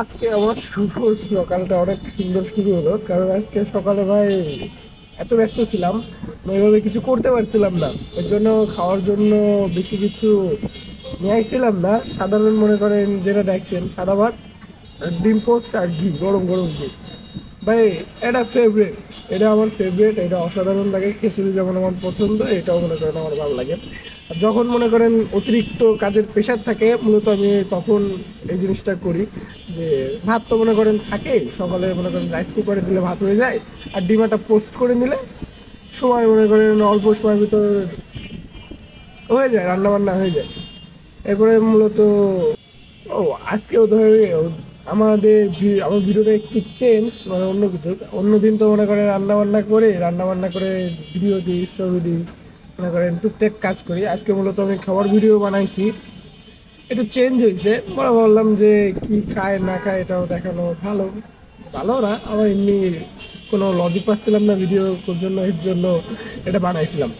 আজকে আমার শুভ সকালটা অনেক সুন্দর শুরু হলো, কারণ আজকে সকালে ভাই এত ব্যস্ত ছিলাম, ওইভাবে কিছু করতে পারছিলাম না। এর জন্য খাওয়ার জন্য বেশি কিছু নিয়ে আসছিলাম না। সাধারণ মনে করেন যেটা দেখছেন, সাদা ভাত আর ডিম পোস্ট আর ঘি, গরম গরম ঘি। ভাই এটা ফেভারিট, এটা আমার ফেভারিট, এটা অসাধারণ লাগে। খিচুড়ি যেমন আমার পছন্দ, এটাও মনে করেন আমার ভালো লাগে। আর যখন মনে করেন অতিরিক্ত কাজের প্রেশার থাকে, মূলত আমি তখন এই জিনিসটা করি যে ভাত তো মনে করেন থাকে সকালে, মনে করেন রাইস কুকারে দিলে ভাত হয়ে যায়, আর ডিমাটা পোস্ট করে নিলে সময় মনে করেন অল্প সময়ের ভিতর হয়ে যায়, রান্না বান্না হয়ে যায়। এরপরে মূলত ও আজকেও ধরে আমার ভিডিওটা একটু চেঞ্জ, মানে অন্য কিছু। অন্য দিন তো মনে করেন রান্না বান্না করে ভিডিও দিই, ছবি দিই, মনে করেন টুকটাক কাজ করি। আজকে মূলত আমি খাবার ভিডিও বানাইছি, একটু চেঞ্জ হয়েছে। বললাম যে কি খায় না খায় এটাও দেখানো ভালো। ভালো না, আমার এমনি কোনো লজিক পাচ্ছিলাম না ভিডিওর জন্য, এর জন্য এটা বানাইছিলাম।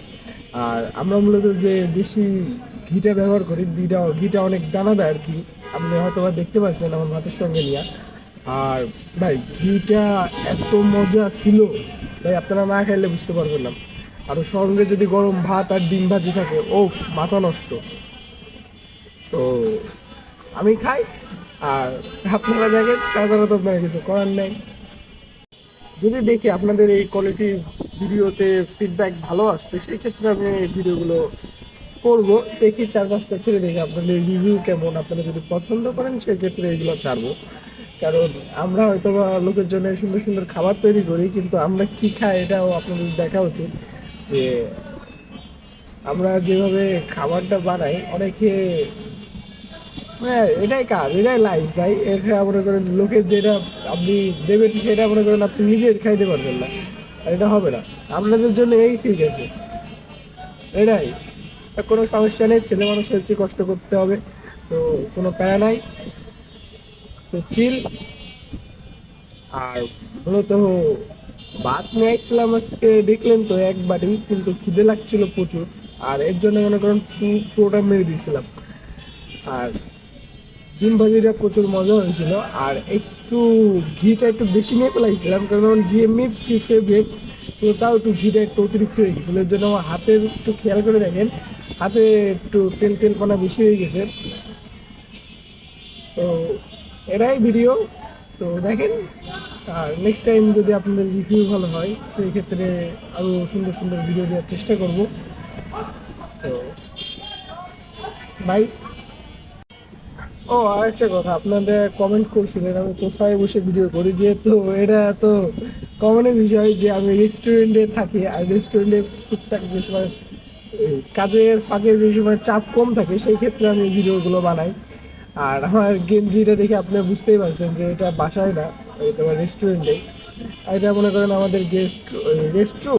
আর আমরা মূলত যে দেশি ঘিটা ব্যবহার করি, ঘিটা অনেক দানাদার আর কি। আপনি হয়তো বা দেখতে পাচ্ছেন আমার ভাতের সঙ্গে নিয়ে। আর ভাই ঘিটা এত মজা ছিল, ভাই আপনারা না খাইলে বুঝতে পারবেন না। আর সঙ্গে যদি গরম ভাত আর ডিম ভাজি থাকে, ও মাথা নষ্ট। তো আমি খাই, আর আপনারা দেখেন, তাছাড়া তো আপনারা কিছু করার নেই। যদি দেখি আপনাদের এই কোয়ালিটি ভিডিওতে ফিডব্যাক ভালো আসছে, সেই ক্ষেত্রে আমি এই ভিডিওগুলো করব। দেখি চার পাঁচটা ছেড়ে দেখি আপনাদের রিভিউ কেমন, আপনারা যদি পছন্দ করেন সেক্ষেত্রে এগুলো ছাড়বো। কারণ আমরা হয়তো বা লোকের জন্য সুন্দর সুন্দর খাবার তৈরি করি, কিন্তু আমরা কি খাই এটাও আপনাদের দেখা উচিত। যে আমরা যেভাবে খাবারটা বানাই, অনেকে হ্যাঁ এটাই কাজ, এটাই লাইফ ভাই। এটা মনে করেন লোকের যেটা আপনি দেবেন, সেটা মনে করেন আপনি নিজে খাইতে পারবেন না, আর এটা হবে না। আপনাদের জন্য এই ঠিক আছে, এটাই। কোনো সমস্যা নেই, ছেলে মানুষ হচ্ছে, কষ্ট করতে হবে, তো কোনো প্যারা নাই, তো চিল। আর মূলত ভাত নিয়ে আসছিলাম আজকে, দেখলেন তো এক বাটি, কিন্তু খিদে লাগছিল প্রচুর। আর এর জন্য মনে করেন পুরোটা মেরে দিয়েছিলাম। আর ডিম ভাজিটা প্রচুর মজা হয়েছিল। আর একটু ঘিটা একটু বেশি নিয়ে ফেলাইছিলাম, কারণ আমার ঘি এমনি ফেভারিট, তো তাও একটু ঘিটা একটু অতিরিক্ত হয়ে গেছিলো। এর জন্য আমার হাতের একটু খেয়াল করে দেখেন, হাতে একটু তেল তেলপনা বেশি হয়ে গেছে। তো এটাই ভিডিও, তো দেখেন। আর নেক্সট টাইম যদি আপনাদের রিভিউ ভালো হয়, সেই ক্ষেত্রে আরও সুন্দর সুন্দর ভিডিও দেওয়ার চেষ্টা করব। তো বাই। ও আরেকটা কথা, আপনাদের কমেন্ট করছিলেন আমি কোথায় বসে ভিডিও করি, যেহেতু এটা তো কমনের বিষয় যে আমি রেস্টুরেন্টে থাকি। আর রেস্টুরেন্টে টুকটাক যে সময় কাজের ফাঁকে যে সময় চাপ কম থাকে, সেই ক্ষেত্রে আমি ভিডিওগুলো বানাই। আর আমার গেঞ্জিটা দেখে আপনি বুঝতেই পারছেন যে এটা বাসায় না, এটা আমার রেস্টুরেন্টে। আর এটা মনে করেন আমাদের গেস্ট রেস্টরুম।